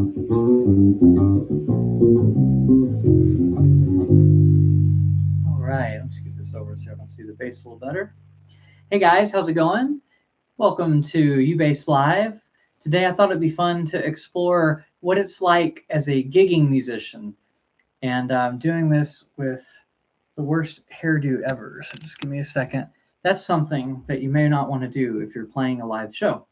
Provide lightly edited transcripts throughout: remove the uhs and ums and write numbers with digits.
All right, let's get this over so I can see the bass a little better. Hey guys, how's it going? Welcome to UBass Live. Today I thought it'd be fun to explore what it's like as a gigging musician. And I'm doing this with the worst hairdo ever. So just give me a second. That's something that you may not want to do if you're playing a live show.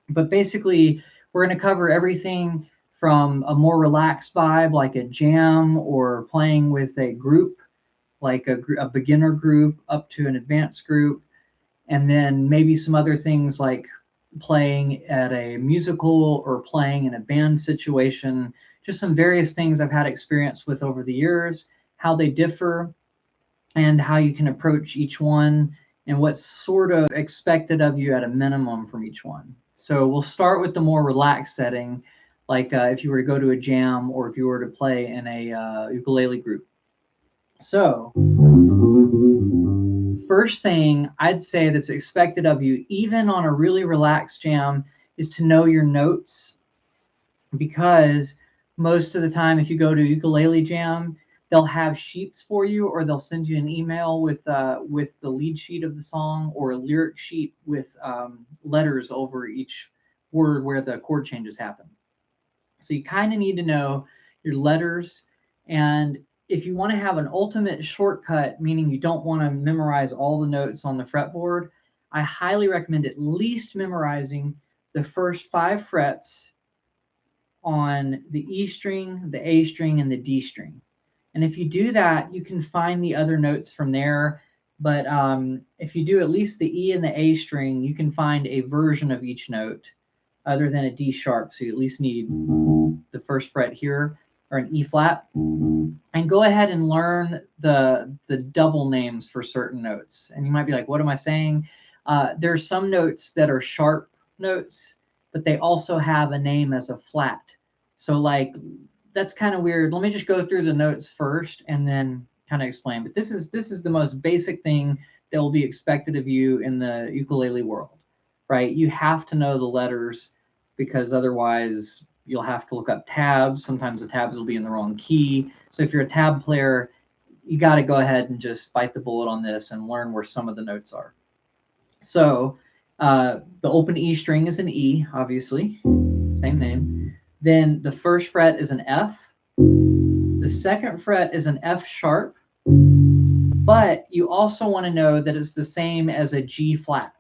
But basically, we're going to cover everything from a more relaxed vibe like a jam or playing with a group, like a beginner group up to an advanced group, and then maybe some other things like playing at a musical or playing in a band situation. Just some various things I've had experience with over the years, how they differ, and how you can approach each one, and what's sort of expected of you at a minimum from each one. So we'll start with the more relaxed setting, like if you were to go to a jam or if you were to play in a ukulele group. So first thing I'd say that's expected of you, even on a really relaxed jam, is to know your notes, because most of the time, if you go to ukulele jam, they'll have sheets for you, or they'll send you an email with the lead sheet of the song, or a lyric sheet with letters over each word where the chord changes happen. So you kind of need to know your letters. And if you want to have an ultimate shortcut, meaning you don't want to memorize all the notes on the fretboard, I highly recommend at least memorizing the first 5 frets on the E string, the A string, and the D string. And if you do that, you can find the other notes from there. But if you do at least the E and the A string, you can find a version of each note other than a D sharp. So you at least need the first fret here, or an E flat. And go ahead and learn the double names for certain notes. And you might be like, what am I saying? There are some notes that are sharp notes, but they also have a name as a flat. So like, that's kind of weird. Let me just go through the notes first and then kind of explain. But this is the most basic thing that will be expected of you in the ukulele world, right? You have to know the letters, because otherwise you'll have to look up tabs. Sometimes the tabs will be in the wrong key. So if you're a tab player, you got to go ahead and just bite the bullet on this and learn where some of the notes are. So the open E string is an E, obviously, same name. Then the first fret is an F. The second fret is an F sharp, but you also want to know that it's the same as a G flat.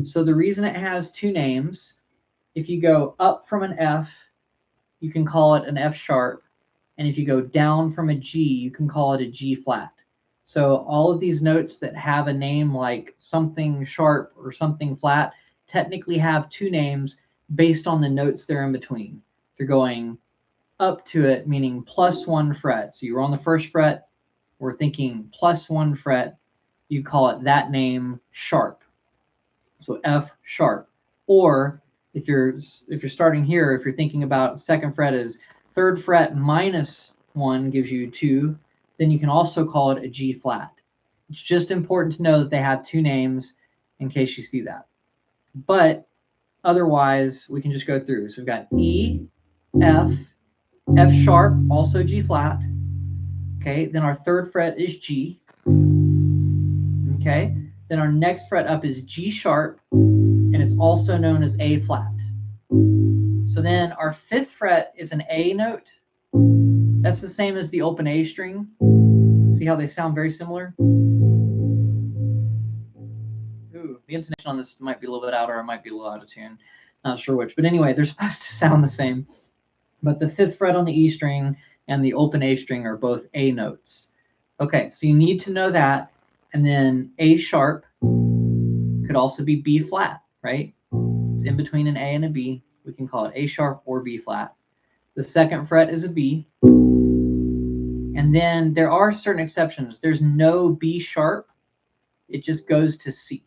So the reason it has two names, if you go up from an F, you can call it an F sharp. And if you go down from a G, you can call it a G flat. So all of these notes that have a name like something sharp or something flat technically have two names based on the notes they're in between. If you're going up to it, meaning +1 fret. So you're on the first fret, we're thinking +1 fret, you call it that name sharp. So F sharp. Or if you're starting here, if you're thinking about second fret as third fret -1 gives you 2, then you can also call it a G flat. It's just important to know that they have two names in case you see that. But otherwise, we can just go through. So we've got E, F, F sharp, also G flat. Okay, then our third fret is G. Okay, then our next fret up is G sharp, and it's also known as A flat. So then our fifth fret is an A note. That's the same as the open A string. See how they sound very similar? Ooh, the intonation on this might be a little bit out, or it might be a little out of tune. Not sure which. But anyway, they're supposed to sound the same. But the fifth fret on the E string and the open A string are both A notes. Okay, so you need to know that. And then A sharp could also be B flat, right? It's in between an A and a B. We can call it A sharp or B flat. The second fret is a B. And then there are certain exceptions. There's no B sharp. It just goes to C.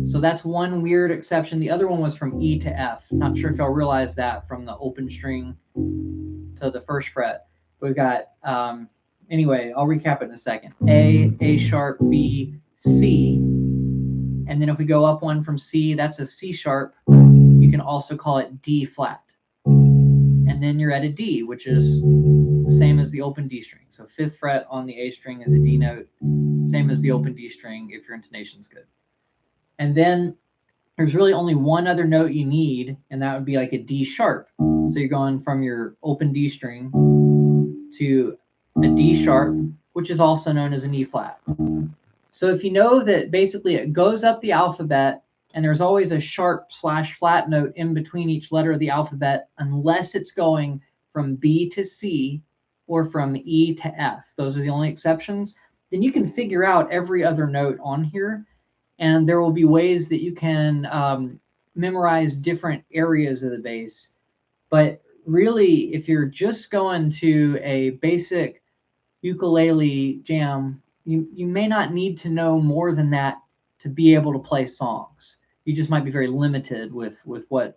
So that's one weird exception. The other one was from E to F. Not sure if y'all realize that from the open string to the first fret. We've got, anyway, I'll recap it in a second. A sharp, B, C. And then if we go up one from C, that's a C sharp. You can also call it D flat. and then you're at a D, which is the same as the open D string. So 5th fret on the A string is a D note, same as the open D string if your intonation's good. And then there's really only one other note you need, and that would be like a D sharp. So you're going from your open D string to a D sharp, which is also known as an E flat. So if you know that basically it goes up the alphabet and there's always a sharp / flat note in between each letter of the alphabet, unless it's going from B to C or from E to F, those are the only exceptions, then you can figure out every other note on here. And there will be ways that you can memorize different areas of the bass. But really, if you're just going to a basic ukulele jam, you may not need to know more than that to be able to play songs. You just might be very limited with what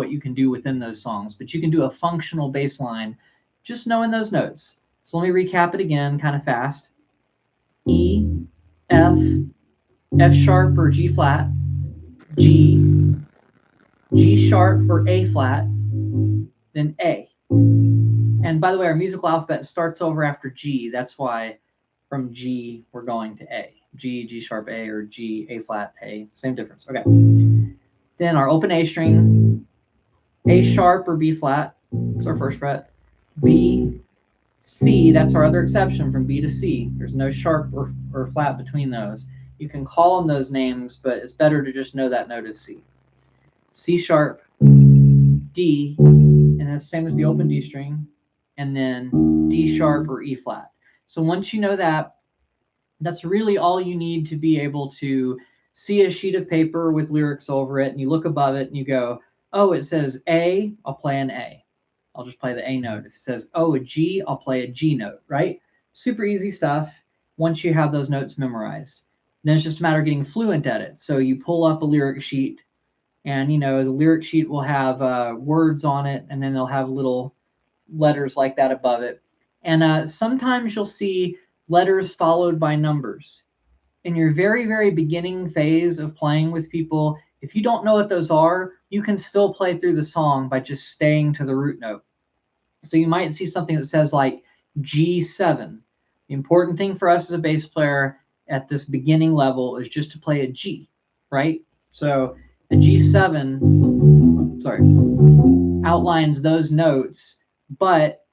you can do within those songs. But you can do a functional bass line just knowing those notes. So let me recap it again kind of fast. E, F, F sharp or G flat, G, G sharp or A flat, then A. And by the way, our musical alphabet starts over after G. That's why from G we're going to A. G, G sharp A, or G, A flat, A. Same difference. Okay. Then our open A string, A sharp or B flat. That's our 1st fret. B, C. That's our other exception from B to C. There's no sharp or flat between those. You can call them those names, but it's better to just know that note is C. C sharp, D, and that's the same as the open D string, and then D sharp or E flat. So once you know that, that's really all you need to be able to see a sheet of paper with lyrics over it, and you look above it and you go, oh, it says A, I'll play an A. I'll just play the A note. If it says, oh, a G, I'll play a G note, right? Super easy stuff once you have those notes memorized. Then it's just a matter of getting fluent at it. So you pull up a lyric sheet, and the lyric sheet will have words on it, and then they'll have little letters like that above it. And sometimes you'll see letters followed by numbers. In your very, very beginning phase of playing with people, if you don't know what those are, you can still play through the song by just staying to the root note. So you might see something that says like G7. The important thing for us as a bass player at this beginning level is just to play a G, right? So a G7, outlines those notes, but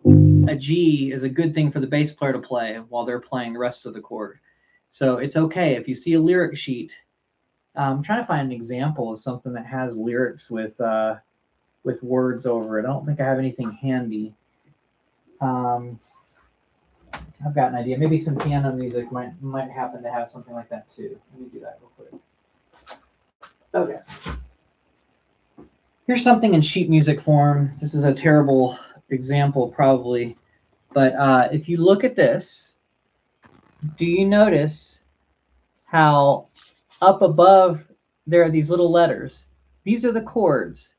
a G is a good thing for the bass player to play while they're playing the rest of the chord. So it's okay if you see a lyric sheet. I'm trying to find an example of something that has lyrics with words over it. I don't think I have anything handy. I've got an idea. Maybe some piano music might happen to have something like that too. Let me do that real quick. Okay. Here's something in sheet music form. This is a terrible example probably, but if you look at this, do you notice how up above there are these little letters? These are the chords.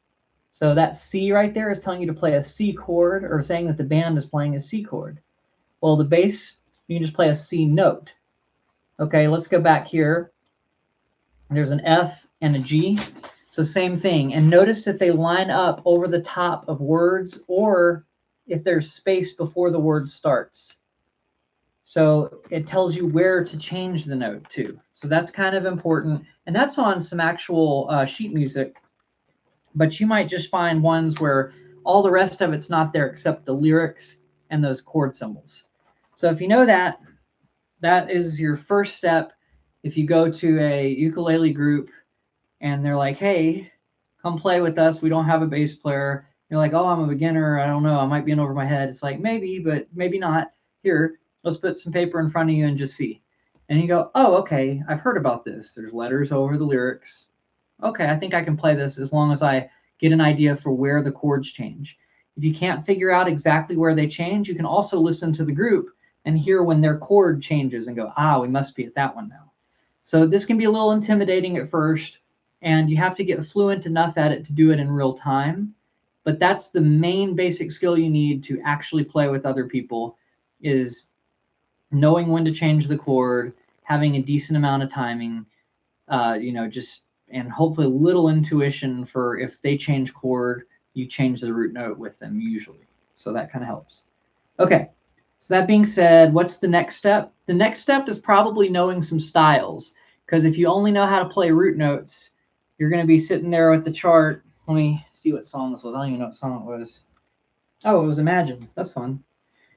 So that C right there is telling you to play a C chord, or saying that the band is playing a C chord. Well, the bass, you can just play a C note. Okay, let's go back here. There's an F and a G. So same thing. And notice if they line up over the top of words, or if there's space before the word starts. So it tells you where to change the note to. So that's kind of important. And that's on some actual sheet music. But you might just find ones where all the rest of it's not there except the lyrics and those chord symbols. So if you know that, that is your first step. If you go to a ukulele group and they're like, hey, come play with us, we don't have a bass player. You're like, oh, I'm a beginner. I don't know. I might be in over my head. It's like, maybe, but maybe not. Here, let's put some paper in front of you and just see. And you go, oh, okay, I've heard about this. There's letters over the lyrics. Okay, I think I can play this as long as I get an idea for where the chords change. If you can't figure out exactly where they change, you can also listen to the group and hear when their chord changes and go, ah, we must be at that one now. So this can be a little intimidating at first, and you have to get fluent enough at it to do it in real time. But that's the main basic skill you need to actually play with other people, is knowing when to change the chord, having a decent amount of timing, and hopefully a little intuition for if they change chord, you change the root note with them usually. So that kind of helps. Okay, so that being said, what's the next step? The next step is probably knowing some styles, because if you only know how to play root notes, you're going to be sitting there with the chart. Let me see what song this was. I don't even know what song it was. Oh, it was Imagine. That's fun.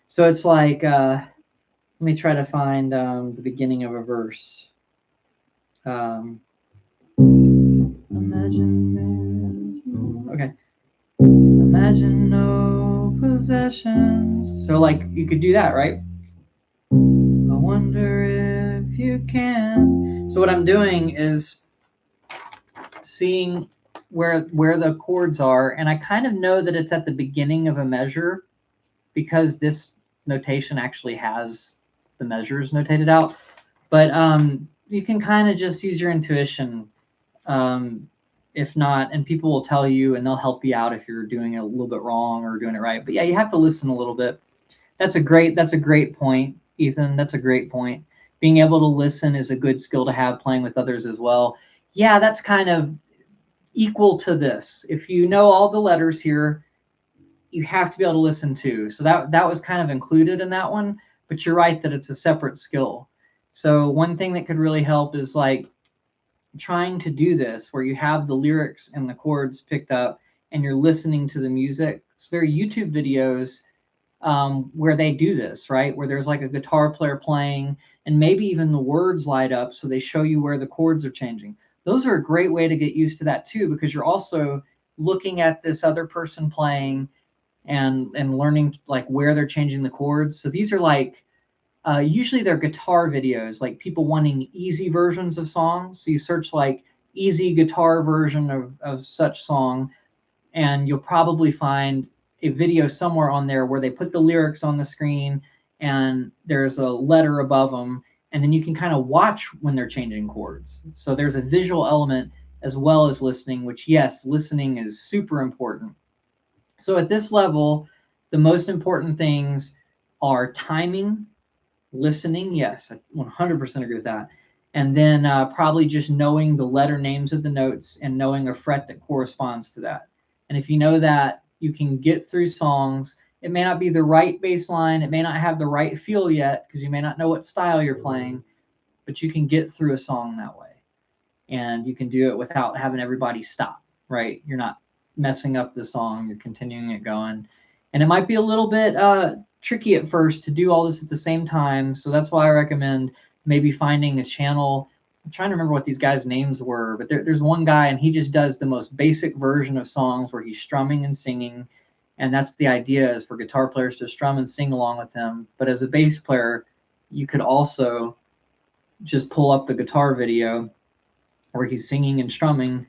So it's like, let me try to find the beginning of a verse. Imagine, okay. Imagine no possessions. So like you could do that, right? I wonder if you can. So what I'm doing is seeing where the chords are, and I kind of know that it's at the beginning of a measure because this notation actually has the measures notated out. But you can kind of just use your intuition. If not, and people will tell you and they'll help you out if you're doing it a little bit wrong or doing it right. But yeah, you have to listen a little bit. That's a great point, Ethan. That's a great point. Being able to listen is a good skill to have playing with others as well. Yeah, that's kind of equal to this. If you know all the letters here, you have to be able to listen too. So that was kind of included in that one, but you're right that it's a separate skill. So one thing that could really help is like trying to do this where you have the lyrics and the chords picked up and you're listening to the music. So there are YouTube videos where they do this, right? Where there's like a guitar player playing and maybe even the words light up so they show you where the chords are changing. Those are a great way to get used to that too, because you're also looking at this other person playing and learning like where they're changing the chords. So these are like usually they're guitar videos, like people wanting easy versions of songs. So you search like easy guitar version of such song, and you'll probably find a video somewhere on there where they put the lyrics on the screen and there's a letter above them, and then you can kind of watch when they're changing chords. So there's a visual element as well as listening, which yes, listening is super important. So at this level, the most important things are timing, listening, yes, I 100% agree with that. And then probably just knowing the letter names of the notes and knowing a fret that corresponds to that. And if you know that, you can get through songs. It may not be the right bass line. It may not have the right feel yet because you may not know what style you're playing, but you can get through a song that way. And you can do it without having everybody stop, right? You're not messing up the song. You're continuing it going. And it might be a little bit tricky at first to do all this at the same time. So that's why I recommend maybe finding a channel. I'm trying to remember what these guys' names were, but there's one guy and he just does the most basic version of songs where he's strumming and singing. And that's the idea, is for guitar players to strum and sing along with him. But as a bass player, you could also just pull up the guitar video where he's singing and strumming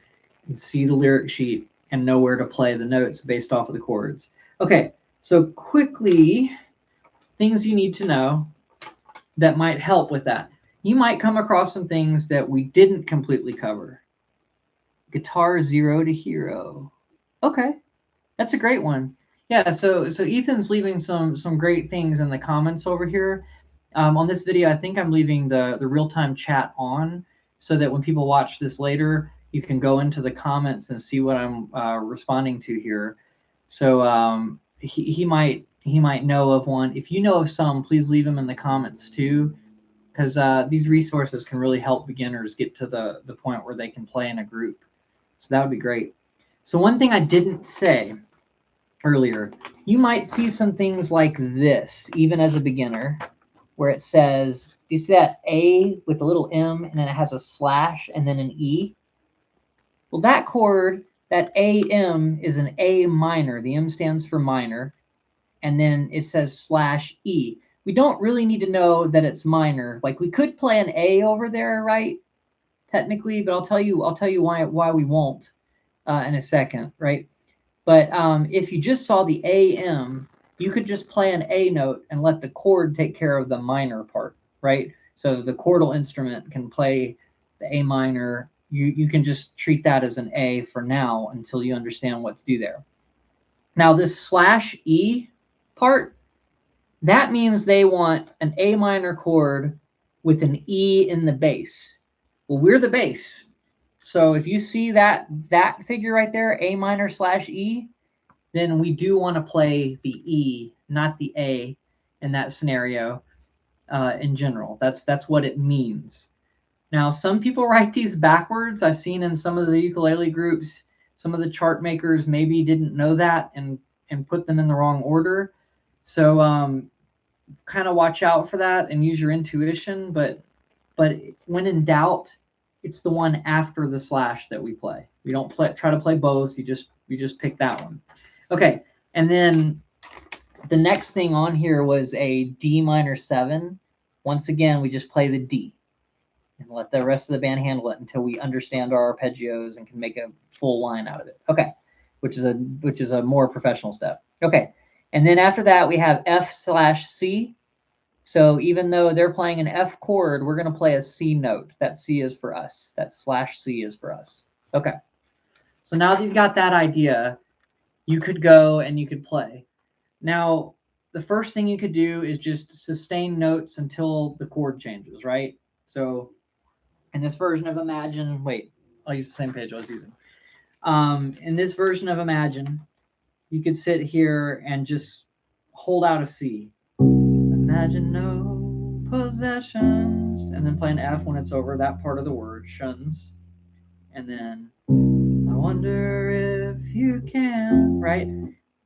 and see the lyric sheet and know where to play the notes based off of the chords. Okay, so quickly, things you need to know that might help with that. You might come across some things that we didn't completely cover. Guitar 0 to hero. Okay, that's a great one. Yeah, so Ethan's leaving some great things in the comments over here. On this video, I think I'm leaving the real-time chat on so that when people watch this later, you can go into the comments and see what I'm responding to here. So he might know of one. If you know of some, please leave them in the comments too, because these resources can really help beginners get to the point where they can play in a group. So that would be great. So one thing I didn't say earlier, you might see some things like this, even as a beginner, where it says, do you see that A with a little M and then it has a slash and then an E? Well, that chord, that AM is an A minor. The M stands for minor. And then it says /E. We don't really need to know that it's minor. Like we could play an A over there, right? Technically, but I'll tell you why we won't in a second, right? But if you just saw the AM, you could just play an A note and let the chord take care of the minor part, right? So the chordal instrument can play the A minor. You can just treat that as an A for now until you understand what to do there. Now this /E part, that means they want an A minor chord with an E in the bass. Well, we're the bass. So if you see that figure right there, A minor /E, then we do want to play the E, not the A in that scenario in general. That's what it means. Now, some people write these backwards. I've seen in some of the ukulele groups, some of the chart makers maybe didn't know that and put them in the wrong order. So kind of watch out for that and use your intuition. But when in doubt, it's the one after the slash that we play. We don't try to play both. You just pick that one. Okay, and then the next thing on here was a D minor 7. Once again, we just play the D and let the rest of the band handle it until we understand our arpeggios and can make a full line out of it. Okay, which is a more professional step. Okay, and then after that we have F/C. So even though they're playing an F chord, we're going to play a C note. That C is for us. That /C is for us. Okay, so now that you've got that idea, you could go and you could play. Now, the first thing you could do is just sustain notes until the chord changes, right? So in this version of Imagine, wait, I'll use the same page I was using. In this version of Imagine, you could sit here and just hold out a C. Imagine no possessions, and then play an F when it's over that part of the word, shuns. And then, I wonder if you can, right?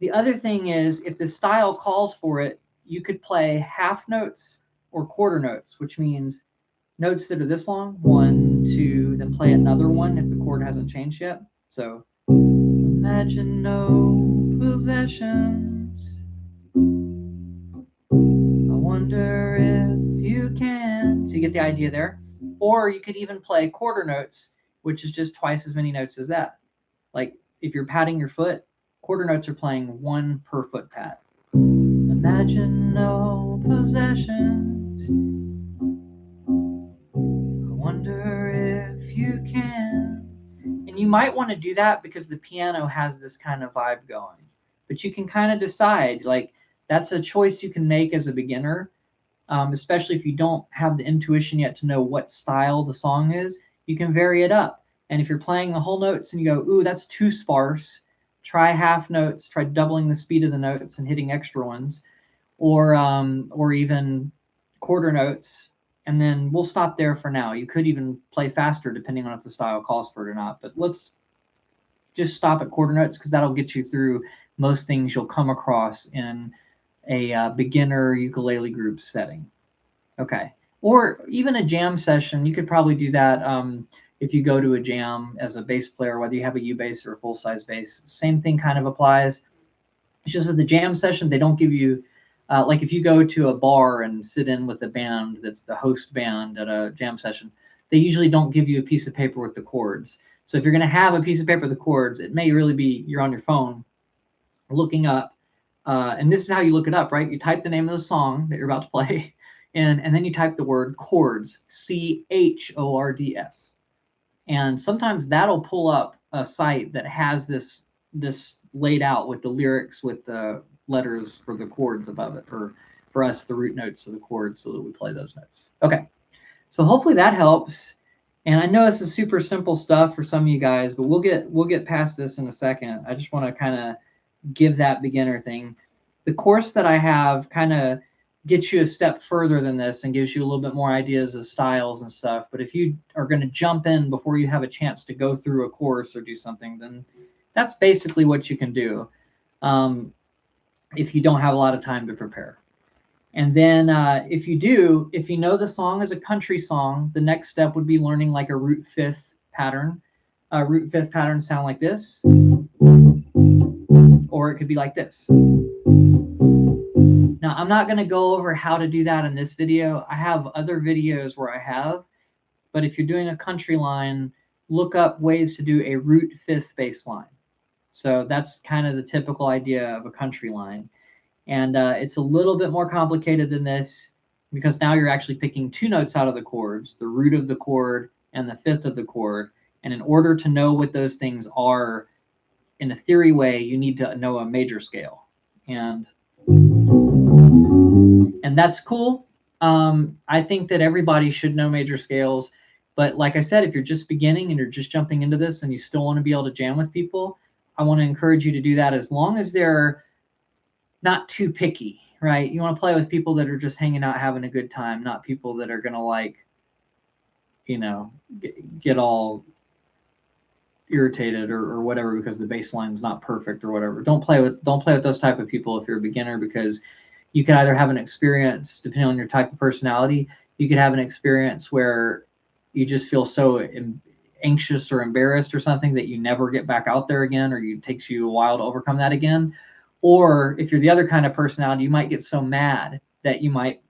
The other thing is, if the style calls for it, you could play half notes or quarter notes, which means notes that are this long, 1, 2, then play another one if the chord hasn't changed yet. So, imagine no possessions. I wonder if you can. So you get the idea there. Or you could even play quarter notes, which is just twice as many notes as that. Like if you're patting your foot, quarter notes are playing 1 per foot pat. Imagine no possessions. I wonder if you can. And you might want to do that because the piano has this kind of vibe going. But you can kind of decide, like, that's a choice you can make as a beginner, especially if you don't have the intuition yet to know what style the song is. You can vary it up. And if you're playing the whole notes and you go, ooh, that's too sparse, try half notes, try doubling the speed of the notes and hitting extra ones, or even quarter notes. And then we'll stop there for now. You could even play faster depending on if the style calls for it or not. But let's just stop at quarter notes because that'll get you through most things you'll come across in a beginner ukulele group setting. Okay. Or even a jam session. You could probably do that if you go to a jam as a bass player, whether you have a U-bass or a full-size bass. Same thing kind of applies. It's just that the jam session, they don't give you, like if you go to a bar and sit in with a band that's the host band at a jam session, they usually don't give you a piece of paper with the chords. So if you're going to have a piece of paper with the chords, it may really be you're on your phone looking up, and this is how you look it up, right? You type the name of the song that you're about to play, and then you type the word chords, CHORDS. And sometimes that'll pull up a site that has this laid out with the lyrics with the letters for the chords above it, for us, the root notes of the chords, so that we play those notes. Okay, so hopefully that helps. And I know this is super simple stuff for some of you guys, but we'll get past this in a second. I just want to kind of give that beginner thing. The course that I have kind of gets you a step further than this and gives you a little bit more ideas of styles and stuff. But if you are going to jump in before you have a chance to go through a course or do something, then that's basically what you can do if you don't have a lot of time to prepare. And then if you know the song is a country song, the next step would be learning like a root fifth pattern. Root fifth patterns sound like this, or it could be like this. Now, I'm not going to go over how to do that in this video. I have other videos where I have, but if you're doing a country line, look up ways to do a root fifth bass line. So that's kind of the typical idea of a country line. And it's a little bit more complicated than this because now you're actually picking 2 notes out of the chords, the root of the chord and the fifth of the chord. And in order to know what those things are in a theory way, you need to know a major scale. And that's cool. I think that everybody should know major scales. But like I said, if you're just beginning and you're just jumping into this and you still want to be able to jam with people, I want to encourage you to do that as long as they're not too picky, right? You want to play with people that are just hanging out, having a good time, not people that are going to like, get all irritated or whatever because the bass line's not perfect or whatever. Don't play with those type of people if you're a beginner, because you can either have an experience, depending on your type of personality, you could have an experience where you just feel so anxious or embarrassed or something that you never get back out there again, or it takes you a while to overcome that again. Or if you're the other kind of personality, you might get so mad that you might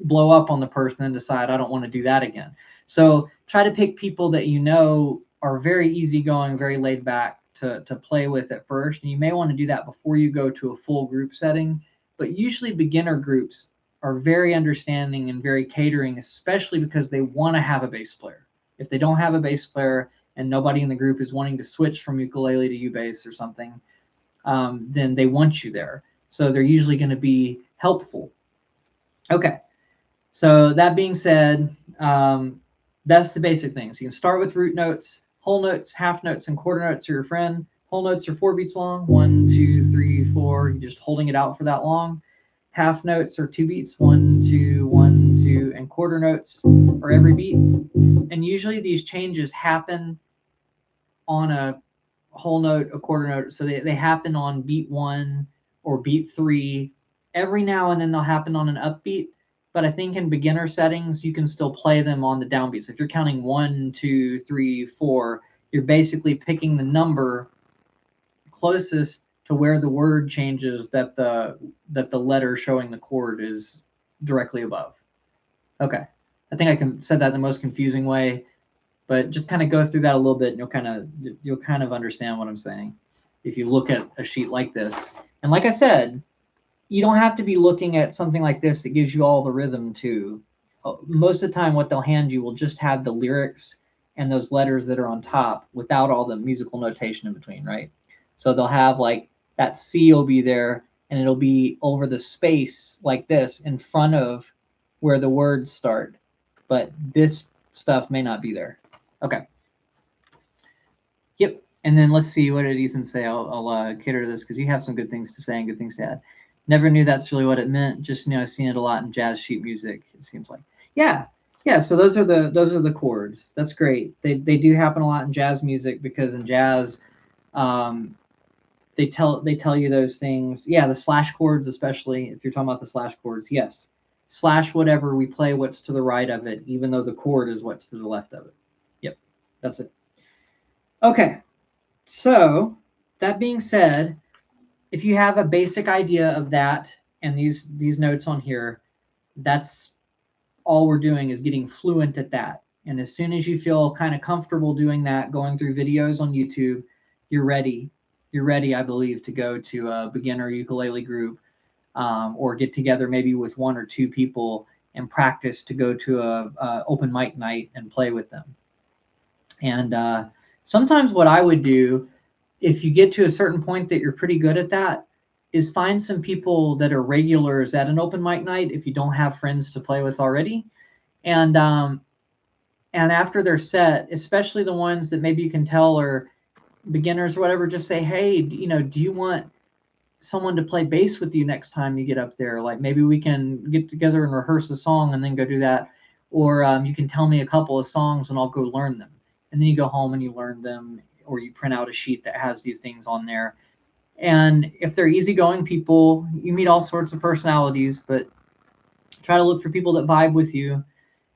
blow up on the person and decide, I don't want to do that again. So try to pick people that are very easygoing, very laid back to play with at first. And you may want to do that before you go to a full group setting. But usually beginner groups are very understanding and very catering, especially because they want to have a bass player. If they don't have a bass player and nobody in the group is wanting to switch from ukulele to U-bass or something, then they want you there. So they're usually going to be helpful. Okay. So that being said, that's the basic things. You can start with root notes, whole notes, half notes, and quarter notes are your friend. Whole notes are 4 beats long, 1, 2, 3, 4. You're just holding it out for that long. Half notes are 2 beats, 1, 2, 1, 2, and quarter notes are every beat. And usually these changes happen on a whole note, a quarter note. So they happen on beat 1 or beat 3. Every now and then they'll happen on an upbeat. But I think in beginner settings, you can still play them on the downbeat. So if you're counting 1, 2, 3, 4, you're basically picking the number closest to where the word changes that the letter showing the chord is directly above. Okay, I think I said that in the most confusing way, but just kind of go through that a little bit, and you'll kind of understand what I'm saying if you look at a sheet like this. And like I said, you don't have to be looking at something like this that gives you all the rhythm too. Most of the time, what they'll hand you will just have the lyrics and those letters that are on top without all the musical notation in between, right? So they'll have like that C will be there, and it'll be over the space like this in front of where the words start. But this stuff may not be there. Okay. Yep. And then let's see, what did Ethan say? I'll cater to this because you have some good things to say and good things to add. Never knew that's really what it meant. Just I've seen it a lot in jazz sheet music, it seems like. Yeah. So those are the chords. That's great. They do happen a lot in jazz music because in jazz, they tell you those things. Yeah, the slash chords, especially if you're talking about the slash chords. Yes, slash whatever, we play what's to the right of it, even though the chord is what's to the left of it. Yep, that's it. Okay, so that being said, if you have a basic idea of that and these notes on here, that's all we're doing is getting fluent at that. And as soon as you feel kind of comfortable doing that, going through videos on YouTube, you're ready. You're ready, I believe, to go to a beginner ukulele group or get together maybe with 1 or 2 people and practice to go to a open mic night and play with them. And sometimes what I would do, if you get to a certain point that you're pretty good at that, is find some people that are regulars at an open mic night if you don't have friends to play with already. And after they're set, especially the ones that maybe you can tell are beginners or whatever, just say, hey, do you want someone to play bass with you next time you get up there? Like maybe we can get together and rehearse a song and then go do that. Or you can tell me a couple of songs and I'll go learn them. And then you go home and you learn them, or you print out a sheet that has these things on there. And if they're easygoing people, you meet all sorts of personalities, but try to look for people that vibe with you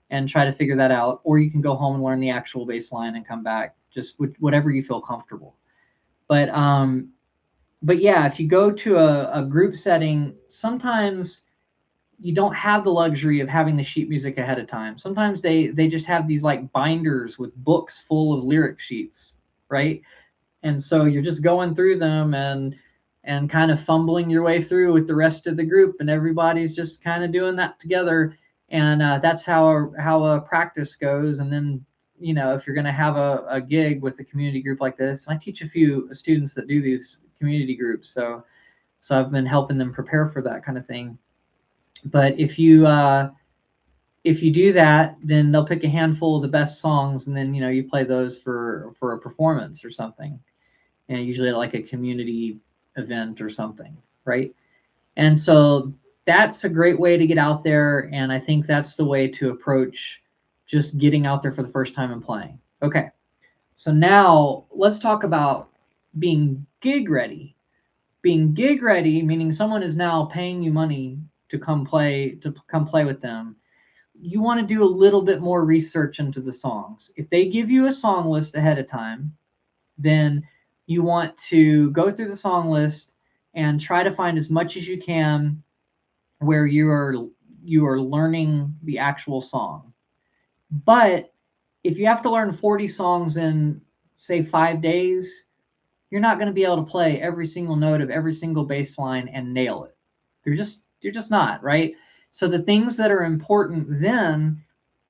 and try to figure that out. Or you can go home and learn the actual bass line and come back, just with whatever you feel comfortable. But yeah, if you go to a group setting, sometimes you don't have the luxury of having the sheet music ahead of time. Sometimes they just have these like binders with books full of lyric sheets, right? And so you're just going through them and kind of fumbling your way through with the rest of the group, and everybody's just kind of doing that together. And that's how a practice goes. And then, if you're going to have a gig with a community group like this, I teach a few students that do these community groups. So I've been helping them prepare for that kind of thing. But if you do that, then they'll pick a handful of the best songs, and then you play those for a performance or something. and usually at like a community event or something, right? And so that's a great way to get out there, and I think that's the way to approach just getting out there for the first time and playing. Okay, so now let's talk about being gig ready. Being gig ready, meaning someone is now paying you money to come play with them. You want to do a little bit more research into the songs. If they give you a song list ahead of time, then you want to go through the song list and try to find as much as you can where you are learning the actual song. But if you have to learn 40 songs in say 5 days, you're not going to be able to play every single note of every single bass line and nail it. You're just not, right? So the things that are important then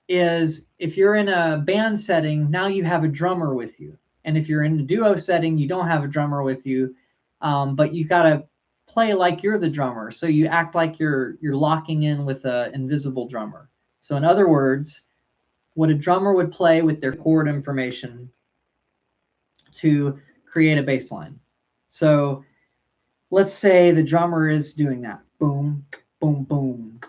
is if you're in a band setting, now you have a drummer with you. And if you're in a duo setting, you don't have a drummer with you, but you've got to play like you're the drummer. So you act like you're locking in with an invisible drummer. So in other words, what a drummer would play with their chord information to create a bass line. So let's say the drummer is doing that. Boom, boom, boom,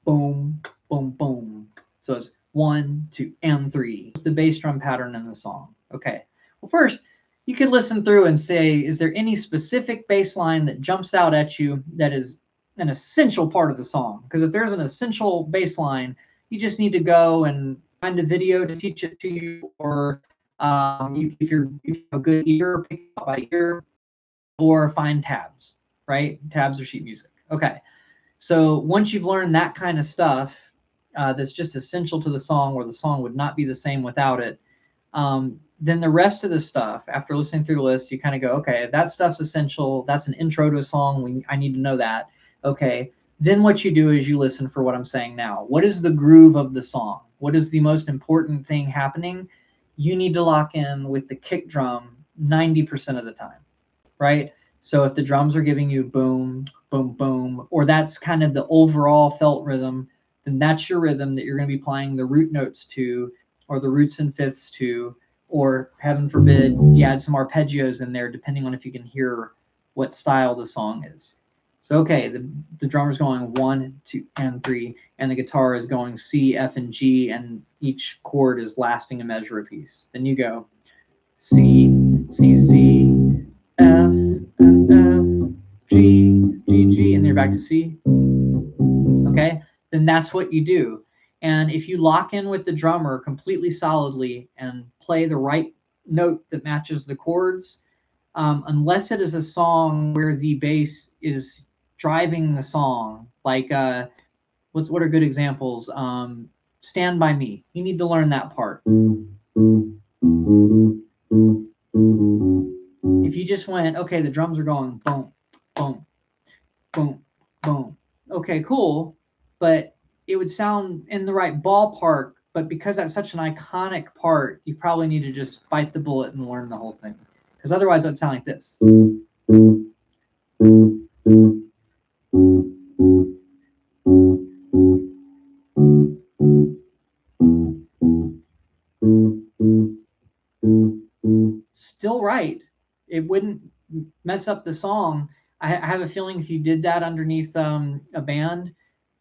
boom, boom, boom. So it's 1, 2, and 3. It's the bass drum pattern in the song. Okay. Well, first, you could listen through and say, is there any specific bass line that jumps out at you that is an essential part of the song? Because if there's an essential bass line, you just need to go and find a video to teach it to you, or if you have a good ear, pick it up by ear, or find tabs, right? Tabs or sheet music. Okay. So once you've learned that kind of stuff, that's just essential to the song, or the song would not be the same without it, then the rest of the stuff, after listening through the list, you kind of go, okay, if that stuff's essential, that's an intro to a song, I need to know that. Okay, then what you do is you listen for what I'm saying now. What is the groove of the song? What is the most important thing happening? You need to lock in with the kick drum 90% of the time, right? So if the drums are giving you boom, boom, boom, or that's kind of the overall felt rhythm, then that's your rhythm that you're going to be playing the root notes to, or the roots and fifths to, or heaven forbid, you add some arpeggios in there, depending on if you can hear what style the song is. So, okay, the drummer's going 1, 2, and 3, and the guitar is going C, F, and G, and each chord is lasting a measure apiece. Then you go C, C, C, F, F, F, G, G, G, and then you're back to C. Okay, then that's what you do. And if you lock in with the drummer completely solidly and play the right note that matches the chords, unless it is a song where the bass is driving the song, like what are good examples? Stand By Me. You need to learn that part. If you just went, okay, the drums are going boom, boom, boom, boom. Okay, cool. But it would sound in the right ballpark, but because that's such an iconic part, you probably need to just bite the bullet and learn the whole thing. Because otherwise it would sound like this. Still right. It wouldn't mess up the song. I have a feeling if you did that underneath a band,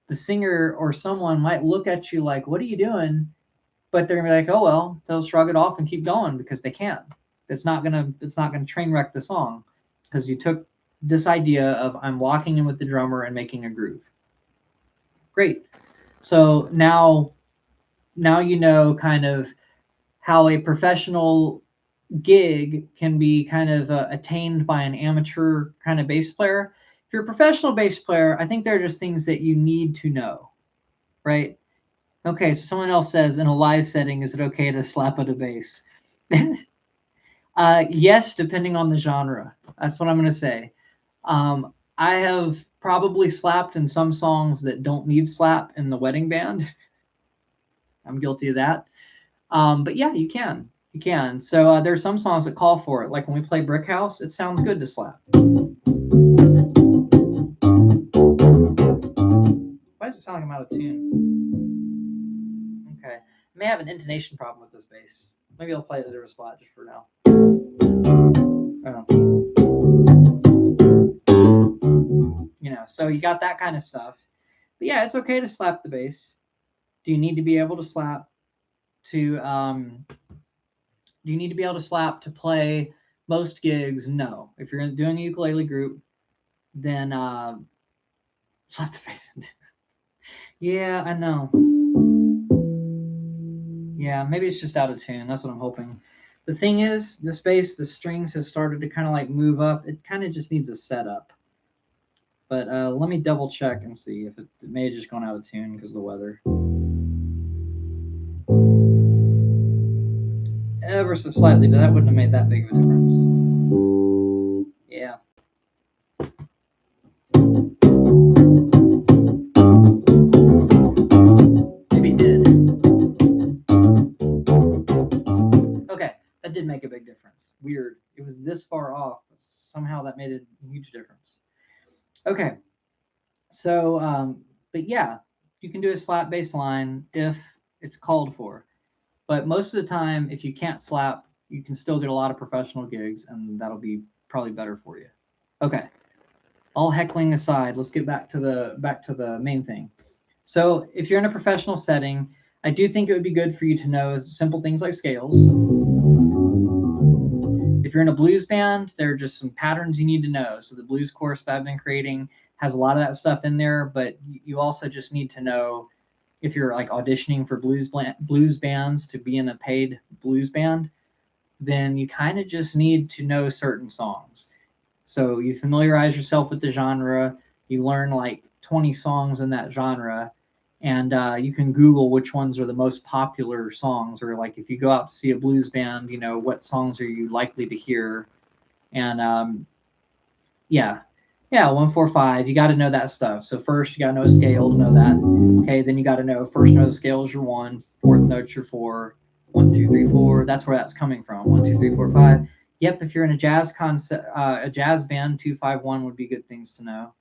the singer or someone might look at you like, what are you doing? But they're gonna be like, oh well, they'll shrug it off and keep going because they can. It's not gonna train wreck the song, because you took this idea of I'm walking in with the drummer and making a groove. Great. So now you know kind of how a professional gig can be kind of attained by an amateur kind of bass player. If you're a professional bass player, I think there are just things that you need to know, right? Okay, so someone else says, in a live setting, is it okay to slap at a bass? Yes, depending on the genre. That's what I'm going to say. I have probably slapped in some songs that don't need slap in the wedding band. I'm guilty of that. But yeah, you can. You can. So there are some songs that call for it. Like when we play Brick House, it sounds good to slap. Why does it sound like I'm out of tune? Okay. I may have an intonation problem with this bass. Maybe I'll play it at a spot just for now. So you got that kind of stuff. But yeah, it's okay to slap the bass. Do you need to be able to slap to do you need to be able to slap to play most gigs? No. If you're doing a ukulele group, then slap the bass. Yeah, I know. Yeah, maybe it's just out of tune. That's what I'm hoping. The thing is, this bass, the strings have started to kind of like move up. It kind of just needs a setup. But let me double check and see if it may have just gone out of tune because of the weather. Ever so slightly, but that wouldn't have made that big of a difference. Yeah. Maybe it did. Okay, that did make a big difference. Weird. It was this far off. Somehow that made a huge difference. Okay. So, but yeah, you can do a slap bass line if it's called for. But most of the time, if you can't slap, you can still get a lot of professional gigs, and that'll be probably better for you. Okay. All heckling aside, let's get back to the main thing. So if you're in a professional setting, I do think it would be good for you to know simple things like scales. If you're in a blues band, there are just some patterns you need to know. So the blues course that I've been creating has a lot of that stuff in there, but you also just need to know if you're like auditioning for blues bands to be in a paid blues band, then you kind of just need to know certain songs. So you familiarize yourself with the genre, you learn like 20 songs in that genre, and you can Google which ones are the most popular songs, or like if you go out to see a blues band, what songs are you likely to hear, and yeah, 1 4 5. You got to know that stuff. So first you got to know a scale to know that. Okay, then you got to know first note of the scale is your 1, fourth note's your 4, 1 2 3 4. That's where that's coming from. 1 2 3 4 5. Yep, if you're in a jazz a jazz band, 2 5 1 would be good things to know.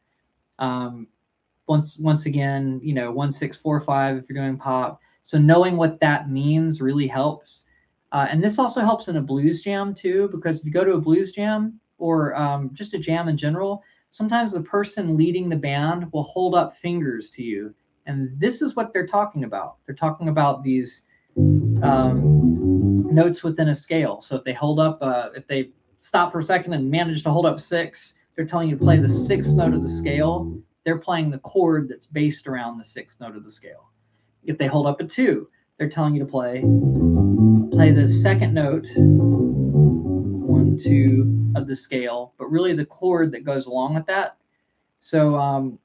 Once again, 1 6 4 5 if you're doing pop. So knowing what that means really helps. And this also helps in a blues jam too, because if you go to a blues jam or just a jam in general, sometimes the person leading the band will hold up fingers to you. And this is what they're talking about. They're talking about these notes within a scale. So if they hold up, if they stop for a second and manage to hold up 6, they're telling you to play the 6th note of the scale. They're playing the chord that's based around the 6th note of the scale. If they hold up a 2, they're telling you to play the second note, 1 2 of the scale, but really the chord that goes along with that. So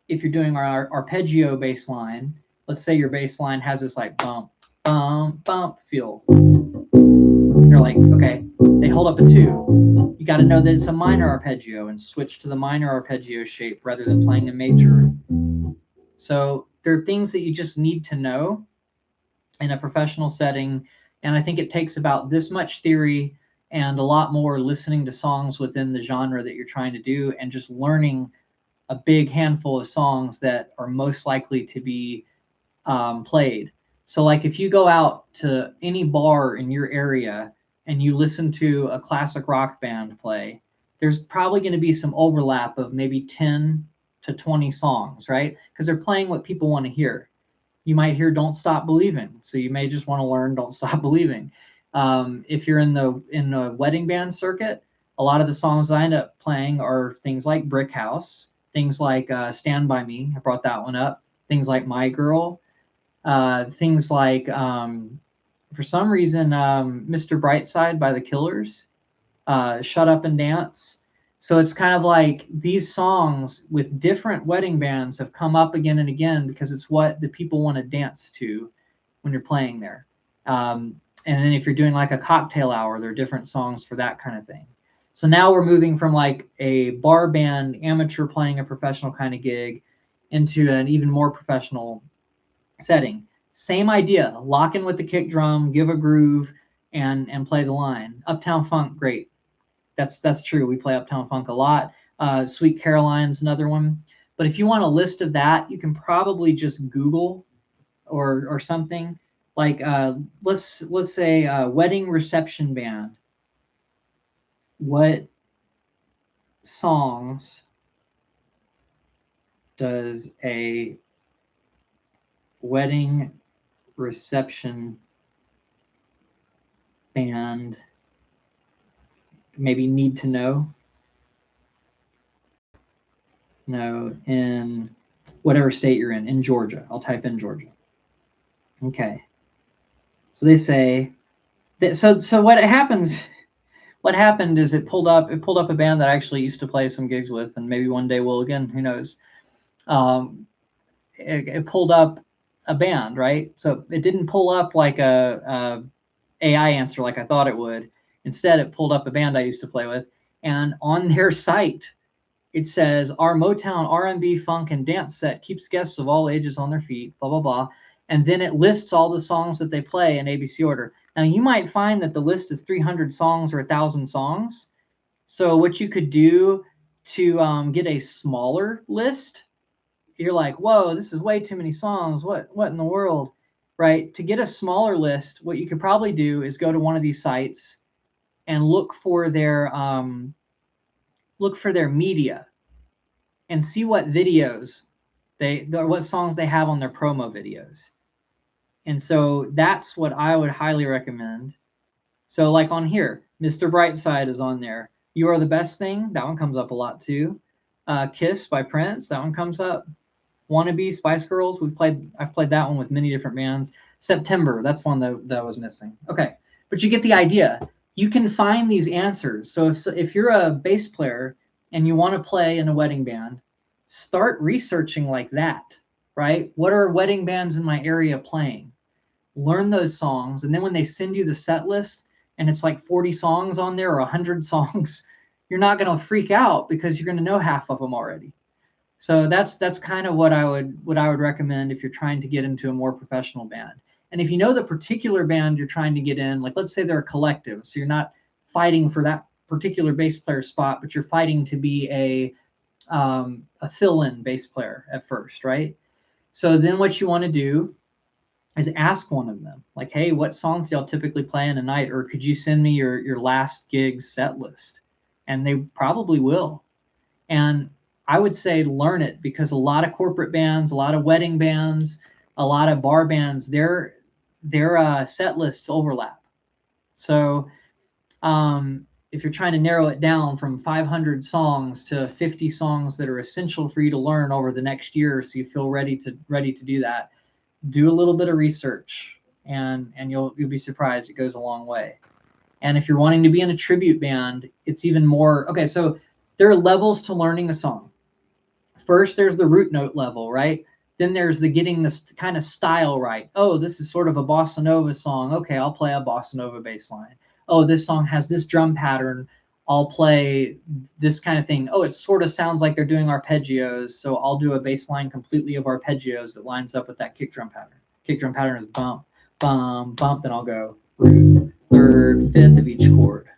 if you're doing our arpeggio bass line, let's say your bass line has this like bump bump bump feel. They're like, okay, they hold up a 2. You got to know that it's a minor arpeggio and switch to the minor arpeggio shape rather than playing a major. So there are things that you just need to know in a professional setting, and I think it takes about this much theory and a lot more listening to songs within the genre that you're trying to do, and just learning a big handful of songs that are most likely to be played. So like if you go out to any bar in your area and you listen to a classic rock band play, there's probably going to be some overlap of maybe 10 to 20 songs, right? Because they're playing what people want to hear. You might hear Don't Stop Believing, so you may just want to learn Don't Stop Believing. If you're in the wedding band circuit, a lot of the songs I end up playing are things like Brick House, things like Stand By Me, I brought that one up, things like My Girl, things like, for some reason, Mr. Brightside by the Killers, Shut Up and Dance. So it's kind of like these songs with different wedding bands have come up again and again because it's what the people want to dance to when you're playing there. And then if you're doing like a cocktail hour, there are different songs for that kind of thing. So now we're moving from like a bar band amateur playing a professional kind of gig into an even more professional setting. Same idea, lock in with the kick drum, give a groove, and play the line. Uptown Funk, great. That's true. We play Uptown Funk a lot. Sweet Caroline's another one. But if you want a list of that, you can probably just Google or something like let's say wedding reception band. what songs does a wedding reception band maybe need to know? No, in whatever state you're in Georgia. I'll type in Georgia. Okay. So they say that, so what happens, what happened is it pulled up a band that I actually used to play some gigs with, and maybe one day will again, who knows. It pulled up a band, right? So it didn't pull up like a AI answer like I thought it would. Instead, it pulled up a band I used to play with, and on their site, it says, our Motown, R&B, funk, and dance set keeps guests of all ages on their feet, blah, blah, blah. And then it lists all the songs that they play in ABC order. Now, you might find that the list is 300 songs or 1,000 songs. So what you could do to get a smaller list, you're like, whoa, this is way too many songs. What in the world, right? To get a smaller list, what you could probably do is go to one of these sites and look for their media and see what videos what songs they have on their promo videos. And so that's what I would highly recommend. So like on here, Mr. Brightside is on there. You Are the Best Thing, that one comes up a lot too. Kiss by Prince, that one comes up. Wannabe, Spice Girls, I've played that one with many different bands. September, that's one that was missing. Okay, but you get the idea. You can find these answers. So if you're a bass player and you want to play in a wedding band, start researching like that, right? What are wedding bands in my area playing? Learn those songs, and then when they send you the set list and it's like 40 songs on there or 100 songs, you're not going to freak out because you're going to know half of them already. So that's kind of what I would recommend if you're trying to get into a more professional band. And if you know the particular band you're trying to get in, like let's say they're a collective, so you're not fighting for that particular bass player spot, but you're fighting to be a fill-in bass player at first, right? So then what you want to do is ask one of them, like, hey, what songs do y'all typically play in a night? Or could you send me your last gig's set list? And they probably will. And I would say learn it, because a lot of corporate bands, a lot of wedding bands, a lot of bar bands, their set lists overlap. So if you're trying to narrow it down from 500 songs to 50 songs that are essential for you to learn over the next year, so you feel ready to do that, do a little bit of research, and you'll be surprised. It goes a long way. And if you're wanting to be in a tribute band, it's even more. Okay, so there are levels to learning a song. First, there's the root note level, right? Then there's the getting this kind of style right. Oh, this is sort of a bossa nova song. Okay, I'll play a bossa nova bass line. Oh, this song has this drum pattern. I'll play this kind of thing. Oh, it sort of sounds like they're doing arpeggios, so I'll do a bass line completely of arpeggios that lines up with that kick drum pattern. Kick drum pattern is bump, bump, bump. Then I'll go root, third, fifth of each chord.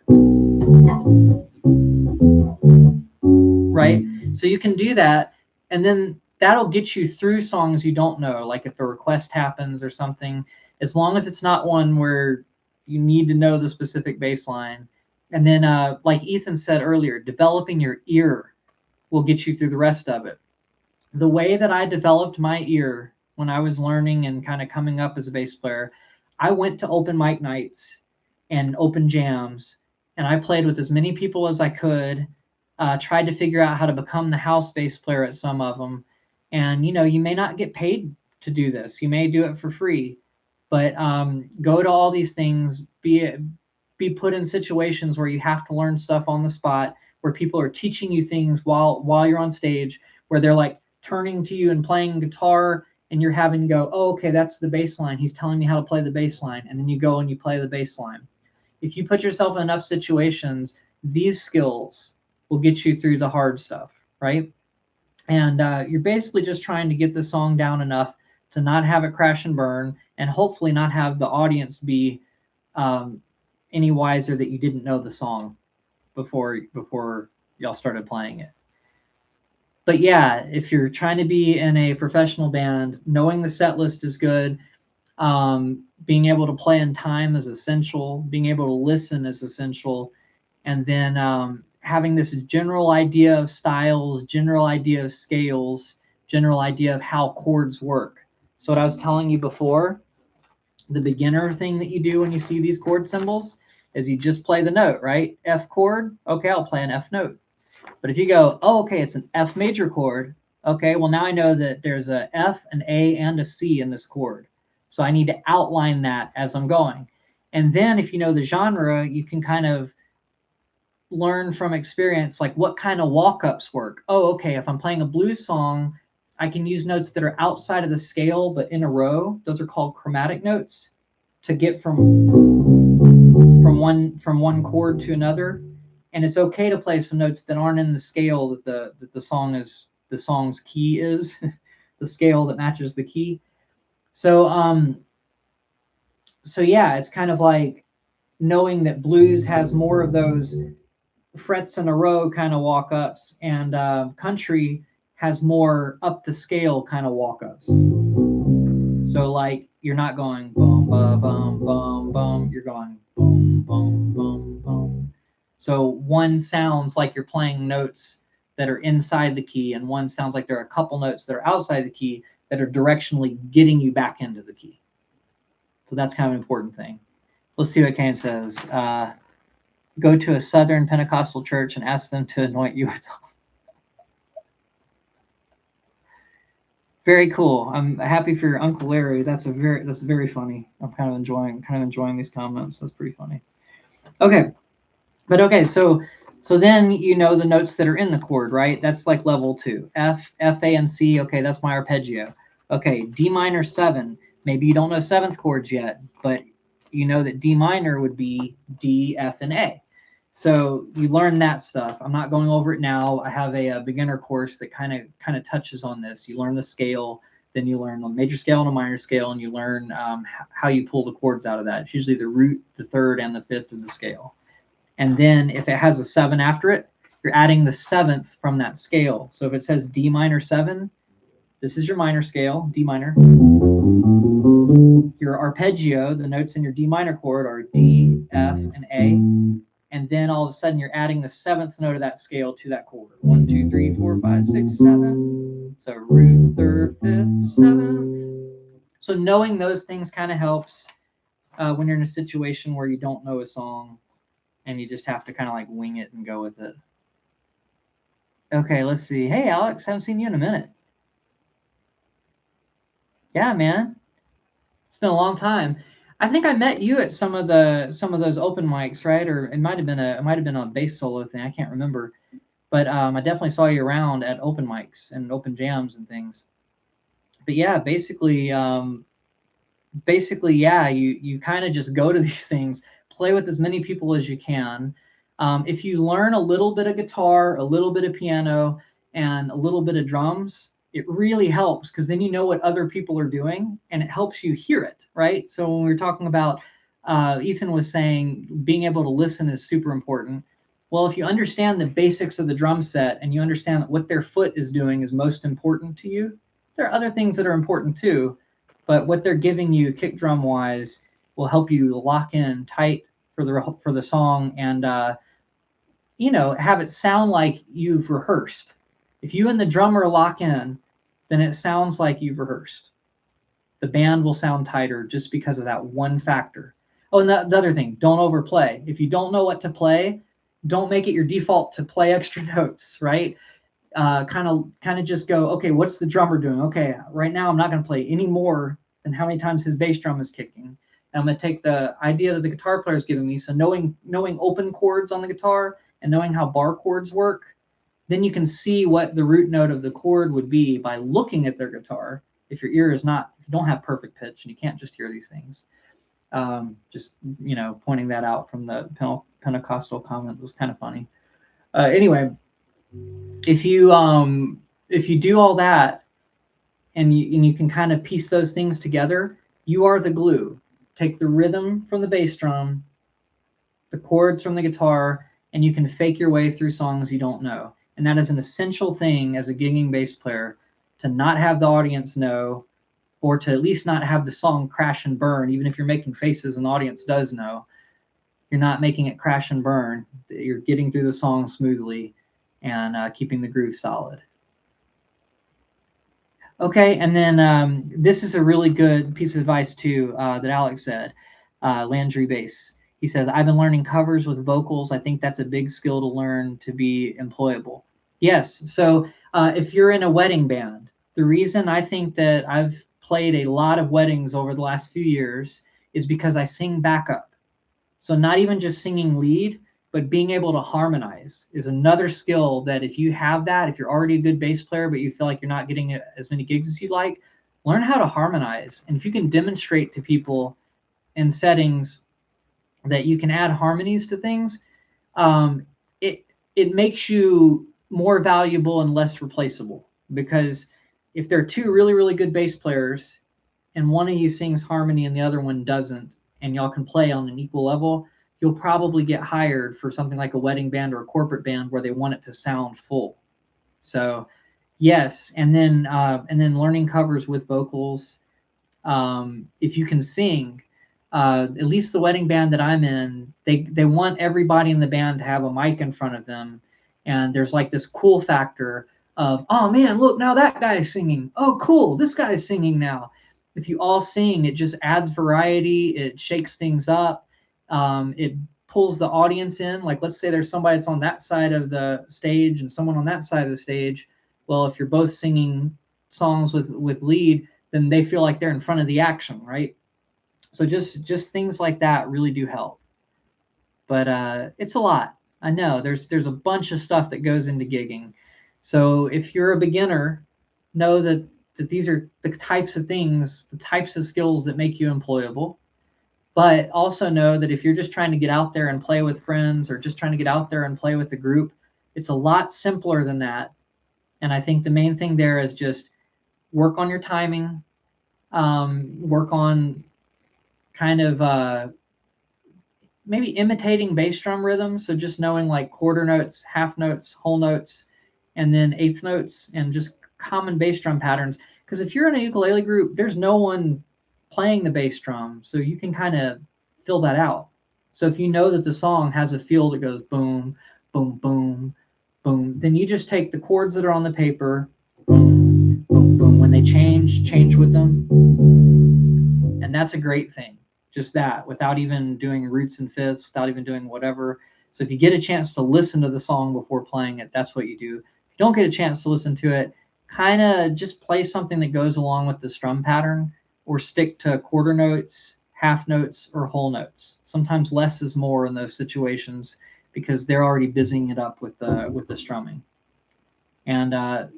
Right? So you can do that, and then that'll get you through songs you don't know, like if a request happens or something, as long as it's not one where you need to know the specific bass line. And then like Ethan said earlier, developing your ear will get you through the rest of it. The way that I developed my ear when I was learning and kind of coming up as a bass player, I went to open mic nights and open jams, and I played with as many people as I could, tried to figure out how to become the house bass player at some of them. And, you may not get paid to do this. You may do it for free, but go to all these things, be put in situations where you have to learn stuff on the spot, where people are teaching you things while you're on stage, where they're like turning to you and playing guitar, and you're having to go, oh, okay, that's the bass line. He's telling me how to play the bass line. And then you go and you play the bass line. If you put yourself in enough situations, these skills will get you through the hard stuff, right? And you're basically just trying to get the song down enough to not have it crash and burn, and hopefully not have the audience be any wiser that you didn't know the song before y'all started playing it. But yeah, if you're trying to be in a professional band, knowing the set list is good. Being able to play in time is essential. Being able to listen is essential. and then having this general idea of styles, general idea of scales, general idea of how chords work. So what I was telling you before, the beginner thing that you do when you see these chord symbols is you just play the note, right? F chord, okay, I'll play an F note. But if you go, oh, okay, it's an F major chord, okay, well, now I know that there's a F, an A, and a C in this chord. So I need to outline that as I'm going. And then if you know the genre, you can kind of learn from experience, like what kind of walk-ups work. Oh, okay, if I'm playing a blues song, I can use notes that are outside of the scale, but in a row. Those are called chromatic notes to get from one chord to another. And it's okay to play some notes that aren't in the scale that the song's key is, the scale that matches the key. So so yeah, it's kind of like knowing that blues has more of those frets in a row kind of walk ups, and country has more up the scale kind of walk ups. So like you're not going boom ba bum bum bum, you're going boom boom boom boom. So one sounds like you're playing notes that are inside the key, and one sounds like there are a couple notes that are outside the key that are directionally getting you back into the key. So that's kind of an important thing. Let's see what Kane says. Go to a Southern Pentecostal church and ask them to anoint you with very cool. I'm happy for your Uncle Larry. That's very funny. I'm kind of enjoying these comments. That's pretty funny. Okay. But okay, so then you know the notes that are in the chord, right? That's like level 2. F, A, and C. Okay, that's my arpeggio. Okay, D minor 7. Maybe you don't know 7th chords yet, but you know that D minor would be D, F, and A. So you learn that stuff. I'm not going over it now. I have a beginner course that kind of touches on this. You learn the scale, then you learn a major scale and a minor scale, and you learn how you pull the chords out of that. It's usually the root, the third, and the fifth of the scale. And then if it has a 7 after it, you're adding the 7th from that scale. So if it says D minor 7, this is your minor scale, D minor. Your arpeggio, the notes in your D minor chord are D, F, and A. And then all of a sudden you're adding the 7th note of that scale to that chord. 1, 2, 3, 4, 5, 6, 7. So root, third, fifth, 7th. So knowing those things kind of helps when you're in a situation where you don't know a song and you just have to kind of like wing it and go with it. Okay, let's see. Hey, Alex, haven't seen you in a minute. Yeah, man, it's been a long time. I think I met you at some of those open mics, right? Or it might have been a bass solo thing. I can't remember, but I definitely saw you around at open mics and open jams and things. But yeah, basically, yeah, you kind of just go to these things, play with as many people as you can. If you learn a little bit of guitar, a little bit of piano, and a little bit of drums, it really helps because then you know what other people are doing and it helps you hear it, right? So when we were talking about, Ethan was saying being able to listen is super important. Well, if you understand the basics of the drum set and you understand that what their foot is doing is most important to you, there are other things that are important too, but what they're giving you kick drum wise will help you lock in tight for the song and have it sound like you've rehearsed. If you and the drummer lock in, then it sounds like you've rehearsed. The band will sound tighter just because of that one factor. Oh, and the other thing, don't overplay. If you don't know what to play, don't make it your default to play extra notes, right? Kind of just go, okay, what's the drummer doing? Okay, right now I'm not going to play any more than how many times his bass drum is kicking. And I'm going to take the idea that the guitar player is giving me. So knowing open chords on the guitar and knowing how bar chords work, then you can see what the root note of the chord would be by looking at their guitar. If your ear is not, if you don't have perfect pitch and you can't just hear these things. Just pointing that out from the Pentecostal comment was kind of funny. Anyway, if you do all that and you can kind of piece those things together, you are the glue. Take the rhythm from the bass drum, the chords from the guitar, and you can fake your way through songs you don't know. And that is an essential thing as a gigging bass player, to not have the audience know, or to at least not have the song crash and burn, even if you're making faces and the audience does know. you're not making it crash and burn. You're getting through the song smoothly and keeping the groove solid. Okay, and then this is a really good piece of advice too that Alex said, Landry Bass. He says, I've been learning covers with vocals. I think that's a big skill to learn to be employable. Yes, so if you're in a wedding band, the reason I think that I've played a lot of weddings over the last few years is because I sing backup. So not even just singing lead, but being able to harmonize is another skill that if you have that, if you're already a good bass player, but you feel like you're not getting as many gigs as you'd like, learn how to harmonize. And if you can demonstrate to people in settings that you can add harmonies to things, it makes you more valuable and less replaceable. Because if there are two really, really good bass players and one of you sings harmony and the other one doesn't, and y'all can play on an equal level, you'll probably get hired for something like a wedding band or a corporate band where they want it to sound full. So yes, and then learning covers with vocals. If you can sing, at least the wedding band that I'm in, they want everybody in the band to have a mic in front of them, and there's like this cool factor of, oh man, look, now that guy's singing. Oh cool, this guy's singing now. If you all sing, it just adds variety. It shakes things up. It pulls the audience in. Like let's say there's somebody that's on that side of the stage and someone on that side of the stage. Well, if you're both singing songs with lead, then they feel like they're in front of the action, right? So just things like that really do help. But it's a lot. I know there's a bunch of stuff that goes into gigging. So if you're a beginner, know that these are the types of things, the types of skills that make you employable. But also know that if you're just trying to get out there and play with friends or just trying to get out there and play with a group, it's a lot simpler than that. And I think the main thing there is just work on your timing, work on kind of maybe imitating bass drum rhythms. So just knowing like quarter notes, half notes, whole notes, and then eighth notes, and just common bass drum patterns. Because if you're in a ukulele group, there's no one playing the bass drum, so you can kind of fill that out. So if you know that the song has a feel that goes boom, boom, boom, boom, then you just take the chords that are on the paper, boom, boom, boom. When they change with them. And that's a great thing. Just that, without even doing roots and fifths, without even doing whatever. So if you get a chance to listen to the song before playing it, that's what you do. If you don't get a chance to listen to it, kind of just play something that goes along with the strum pattern, or stick to quarter notes, half notes, or whole notes. Sometimes less is more in those situations because they're already busying it up with the strumming. And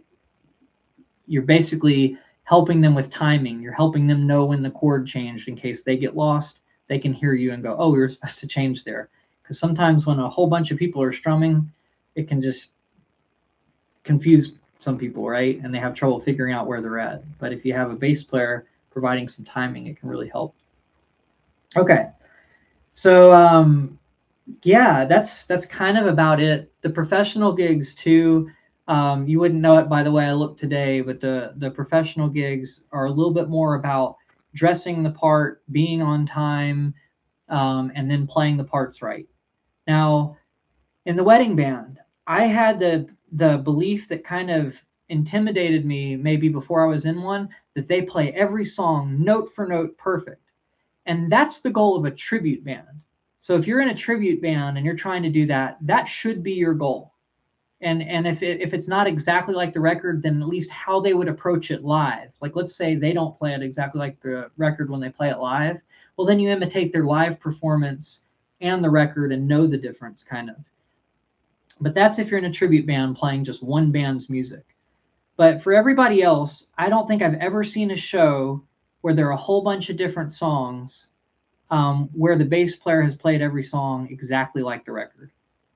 you're basically helping them with timing. You're helping them know when the chord changed in case they get lost. They can hear you and go, oh, we were supposed to change there. Because sometimes when a whole bunch of people are strumming, it can just confuse some people, right? And they have trouble figuring out where they're at. But if you have a bass player providing some timing, it can really help. Okay. So yeah, that's kind of about it. The professional gigs too, you wouldn't know it by the way I look today, but the professional gigs are a little bit more about dressing the part, being on time, and then playing the parts right. Now, in the wedding band, I had the belief that kind of intimidated me maybe before I was in one, that they play every song note for note perfect. And that's the goal of a tribute band. So if you're in a tribute band and you're trying to do that, that should be your goal. And if it's not exactly like the record, then at least how they would approach it live. Like let's say they don't play it exactly like the record when they play it live. Well, then you imitate their live performance and the record and know the difference kind of. But that's if you're in a tribute band playing just one band's music. But for everybody else, I don't think I've ever seen a show where there are a whole bunch of different songs where the bass player has played every song exactly like the record.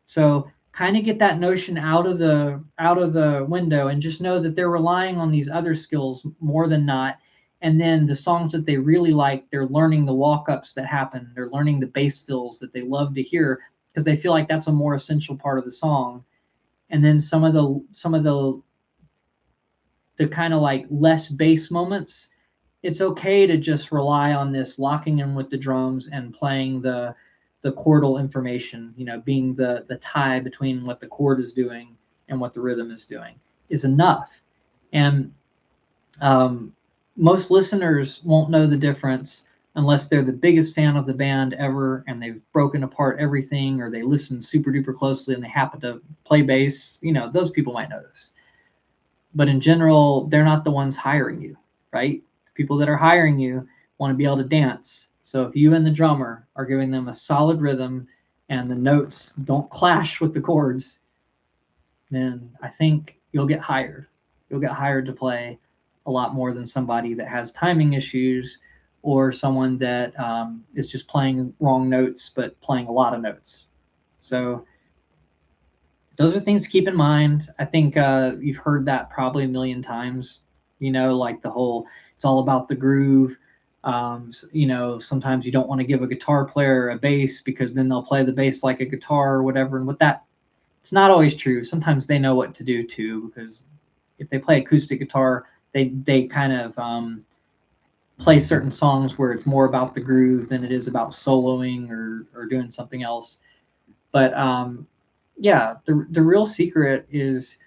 So kind of get that notion out of the window and just know that they're relying on these other skills more than not. And then the songs that they really like, they're learning the walk-ups that happen. They're learning the bass fills that they love to hear because they feel like that's a more essential part of the song. And then some of the kind of like less bass moments, it's okay to just rely on this locking in with the drums and playing the the chordal information, you know, being the tie between what the chord is doing and what the rhythm is doing, is enough. And most listeners won't know the difference unless they're the biggest fan of the band ever and they've broken apart everything, or they listen super duper closely and they happen to play bass. You know, those people might notice. But in general, they're not the ones hiring you, right? The people that are hiring you want to be able to dance. So if you and the drummer are giving them a solid rhythm and the notes don't clash with the chords, then I think you'll get hired. You'll get hired to play a lot more than somebody that has timing issues, or someone that is just playing wrong notes but playing a lot of notes. So those are things to keep in mind. I think you've heard that probably a million times, you know, like the whole, it's all about the groove. You know, sometimes you don't want to give a guitar player a bass because then they'll play the bass like a guitar or whatever. And with that, it's not always true. Sometimes they know what to do too, because if they play acoustic guitar, they kind of play certain songs where it's more about the groove than it is about soloing or doing something else. But yeah, the real secret is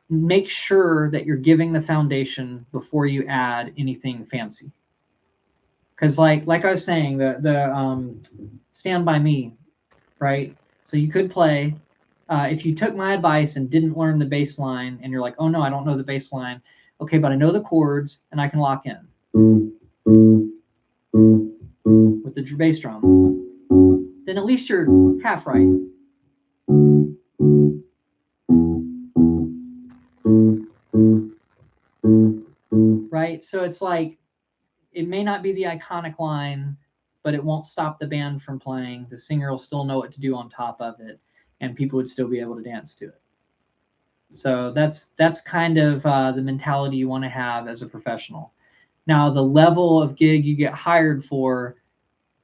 make sure that you're giving the foundation before you add anything fancy. Because like I was saying, the Stand By Me, right? So you could play, if you took my advice and didn't learn the bass line and you're like, oh no, I don't know the bass line. Okay, but I know the chords and I can lock in with the bass drum. Then at least you're half right. Right? So it's like, it may not be the iconic line, but it won't stop the band from playing. The singer will still know what to do on top of it, and people would still be able to dance to it. So that's kind of the mentality you want to have as a professional. Now, the level of gig you get hired for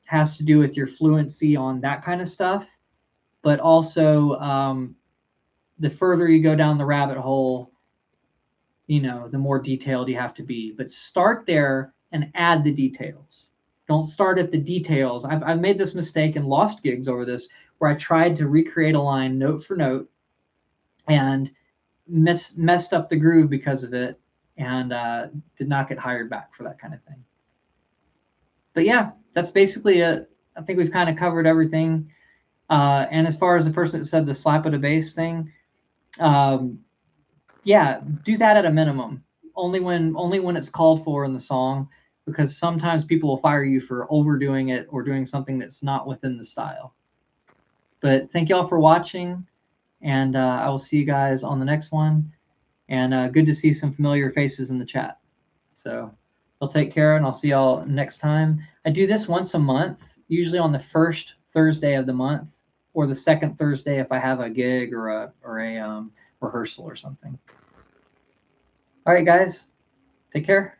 has to do with your fluency on that kind of stuff, but also the further you go down the rabbit hole, you know, the more detailed you have to be. But start there and add the details. Don't start at the details. I've made this mistake and lost gigs over this, where I tried to recreate a line note for note and messed up the groove because of it, and did not get hired back for that kind of thing. But yeah, that's basically it. I think we've kind of covered everything. And as far as the person that said the slap at a bass thing, yeah, do that at a minimum. Only when it's called for in the song, because sometimes people will fire you for overdoing it or doing something that's not within the style. But thank y'all for watching, and I will see you guys on the next one. And good to see some familiar faces in the chat. So I'll take care, and I'll see y'all next time. I do this once a month, usually on the first Thursday of the month, or the second Thursday if I have a gig or a rehearsal or something. All right, guys, take care.